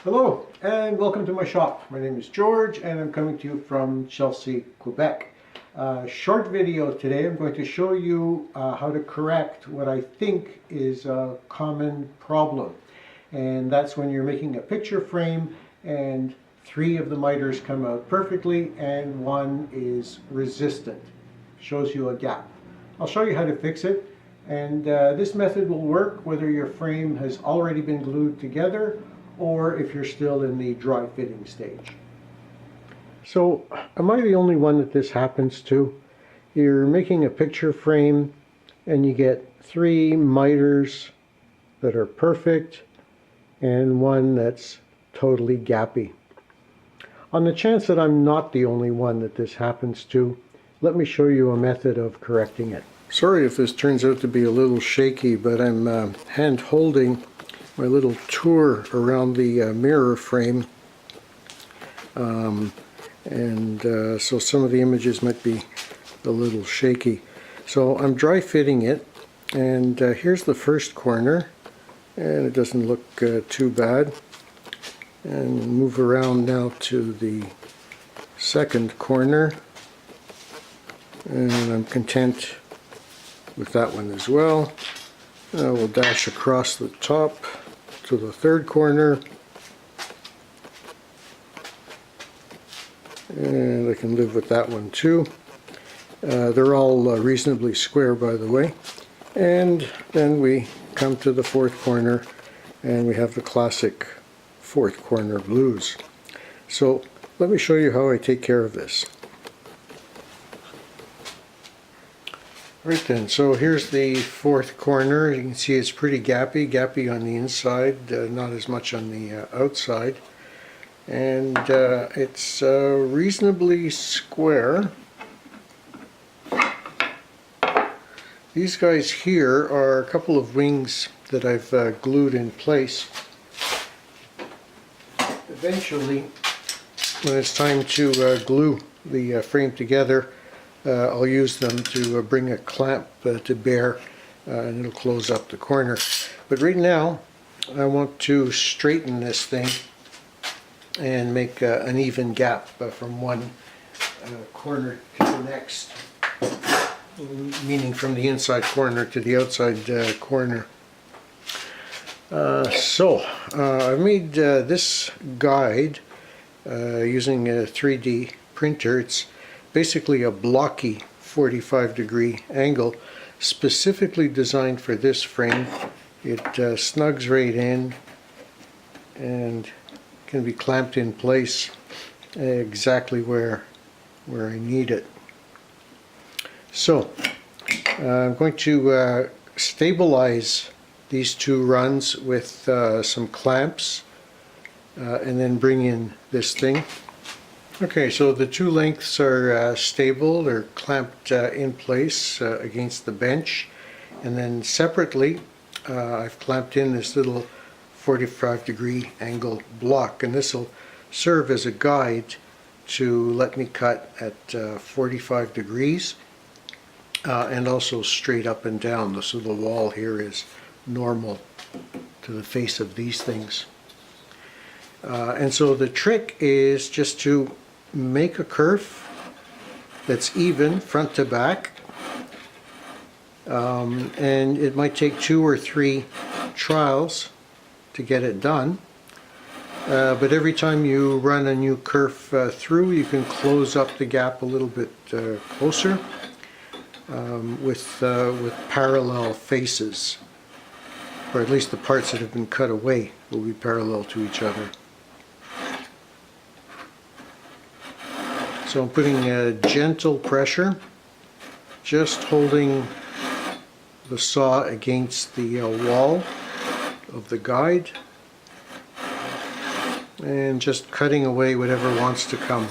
Hello and welcome to my shop. My name is George and I'm coming to you from Chelsea, Quebec. Short video today. I'm going to show you how to correct what I think is a common problem. And that's when you're making a picture frame and 3 of the miters come out perfectly and 1 is resistant. Shows you a gap. I'll show you how to fix it. And this method will work whether your frame has already been glued together or if you're still in the dry fitting stage. So, am I the only one that this happens to? You're making a picture frame and you get 3 miters that are perfect and 1 that's totally gappy. On the chance that I'm not the only one that this happens to, let me show you a method of correcting it. Sorry if this turns out to be a little shaky, but I'm hand holding my little tour around the mirror frame, so some of the images might be a little shaky. So I'm dry fitting it, and here's the first corner, and it doesn't look too bad. And move around now to the second corner, and I'm content with that one as well. We'll dash across the top to the third corner, and I can live with that one too. They're all reasonably square, by the way. And then we come to the fourth corner and we have the classic fourth corner blues. So let me show you how I take care of this. Right then, so here's the fourth corner. You can see it's pretty gappy on the inside, not as much on the outside. And it's reasonably square. These guys here are a couple of wings that I've glued in place. Eventually, when it's time to glue the frame together, I'll use them to bring a clamp to bear, and it'll close up the corner. But right now I want to straighten this thing and make an even gap from one corner to the next, meaning from the inside corner to the outside corner. I've made this guide using a 3D printer. It's basically a blocky 45-degree angle, specifically designed for this frame. It snugs right in and can be clamped in place exactly where I need it. So I'm going to stabilize these 2 runs with some clamps and then bring in this thing. Okay, so the 2 lengths are stable. They're clamped in place against the bench, and then separately I've clamped in this little 45-degree angle block, and this will serve as a guide to let me cut at 45 degrees and also straight up and down, so the wall here is normal to the face of these things. And so the trick is just to make a curve that's even front to back, and it might take 2 or 3 trials to get it done, but every time you run a new curve through, you can close up the gap a little bit closer with parallel faces, or at least the parts that have been cut away will be parallel to each other. So I'm putting a gentle pressure, just holding the saw against the wall of the guide, and just cutting away whatever wants to come.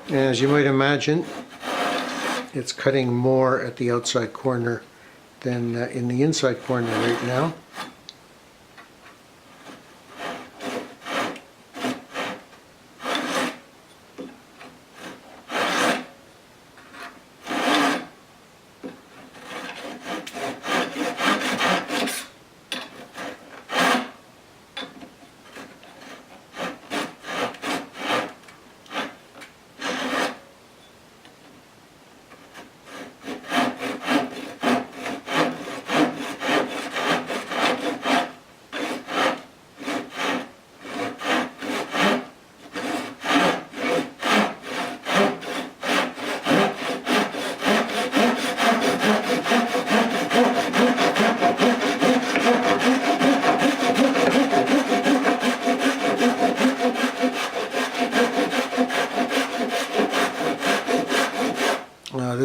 And as you might imagine, it's cutting more at the outside corner than in the inside corner right now.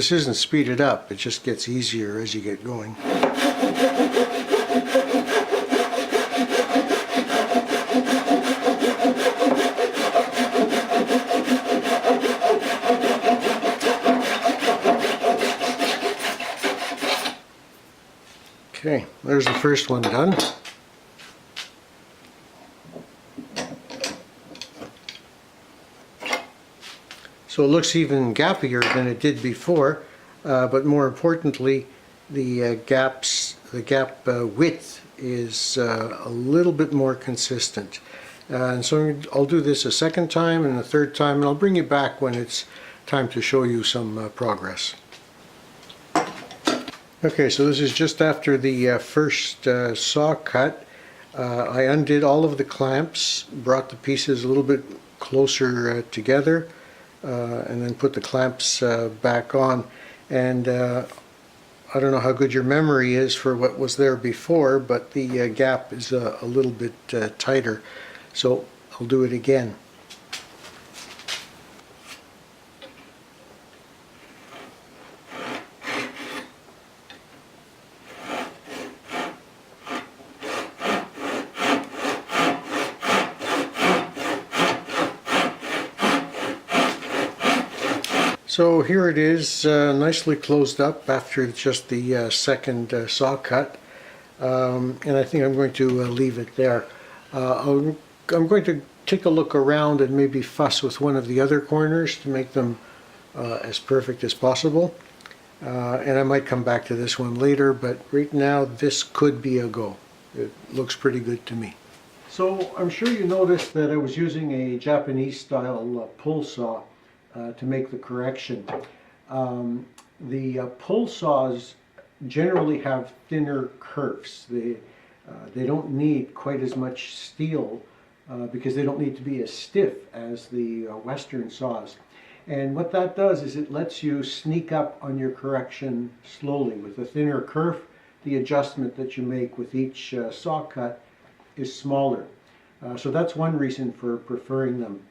this isn't speeded up, it just gets easier as you get going. Okay, there's the first one done. So it looks even gappier than it did before, but more importantly, the gap width is a little bit more consistent. And so I'll do this a second time and a third time, and I'll bring you back when it's time to show you some progress. Okay, so this is just after the first saw cut. I undid all of the clamps, brought the pieces a little bit closer together, and then put the clamps back on. And I don't know how good your memory is for what was there before, but the gap is a little bit tighter. So I'll do it again. So here it is, nicely closed up after just the second saw cut, and I think I'm going to leave it there. I'm going to take a look around and maybe fuss with one of the other corners to make them as perfect as possible, and I might come back to this one later, but right now this could be a go. It looks pretty good to me. So I'm sure you noticed that I was using a Japanese style pull saw to make the correction. The pull saws generally have thinner kerfs. They don't need quite as much steel because they don't need to be as stiff as the Western saws. And what that does is it lets you sneak up on your correction slowly. With a thinner kerf, the adjustment that you make with each saw cut is smaller. So that's one reason for preferring them.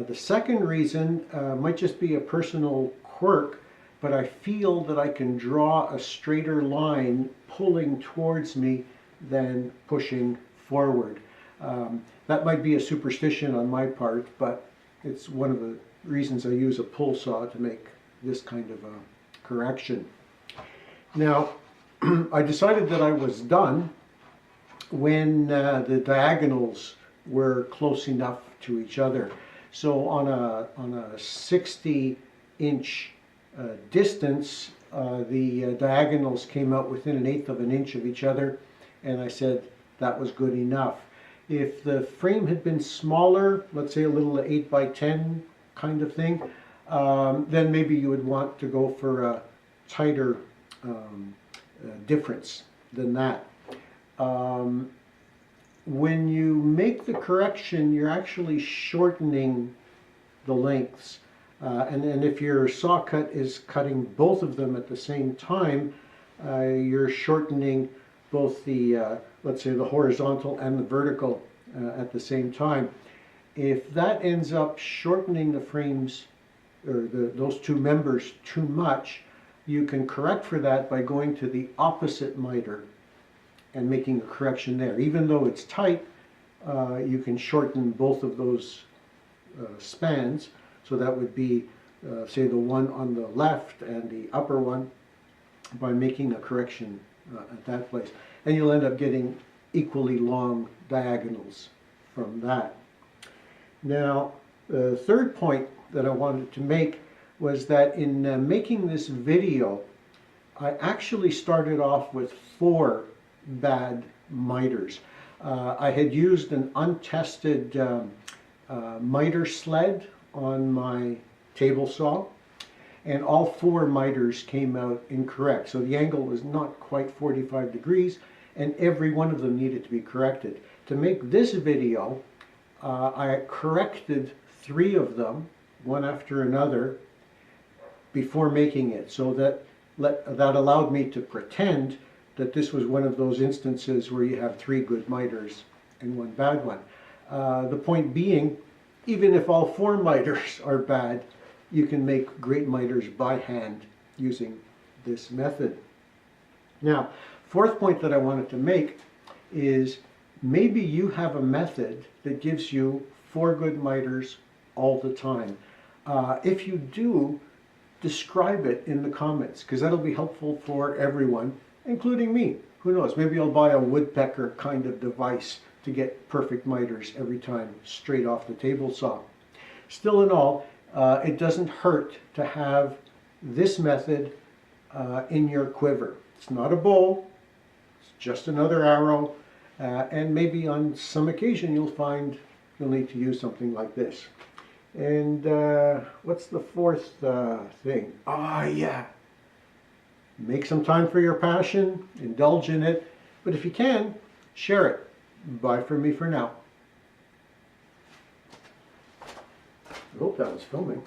The second reason might just be a personal quirk, but I feel that I can draw a straighter line pulling towards me than pushing forward. That might be a superstition on my part, but it's one of the reasons I use a pull saw to make this kind of a correction. Now, I decided that I was done when the diagonals were close enough to each other. So on a 60-inch distance, the diagonals came out within 1/8 of an inch of each other, and I said that was good enough. If the frame had been smaller, let's say a little 8x10 kind of thing, then maybe you would want to go for a tighter difference than that. When you make the correction, you're actually shortening the lengths. And if your saw cut is cutting both of them at the same time, you're shortening both the, let's say, the horizontal and the vertical at the same time. If that ends up shortening the frames, or those two members too much, you can correct for that by going to the opposite miter and making a correction there. Even though it's tight, you can shorten both of those spans. So that would be, say, the one on the left and the upper one, by making a correction at that place. And you'll end up getting equally long diagonals from that. Now, the third point that I wanted to make was that in making this video, I actually started off with 4 bad miters. I had used an untested miter sled on my table saw, and all 4 miters came out incorrect. So the angle was not quite 45 degrees, and every one of them needed to be corrected. To make this video, I corrected 3 of them, one after another, before making it, so that allowed me to pretend that this was one of those instances where you have 3 good miters and 1 bad one. The point being, even if all 4 miters are bad, you can make great miters by hand using this method. Now, fourth point that I wanted to make is maybe you have a method that gives you 4 good miters all the time. If you do, describe it in the comments, because that'll be helpful for everyone, including me. Who knows, maybe I'll buy a woodpecker kind of device to get perfect miters every time straight off the table saw. Still in all, it doesn't hurt to have this method in your quiver. It's not a bow, it's just another arrow, and maybe on some occasion you'll find you'll need to use something like this. And what's the fourth thing? Yeah. Make some time for your passion, indulge in it, but if you can, share it. Bye from me for now. I hope that was filming.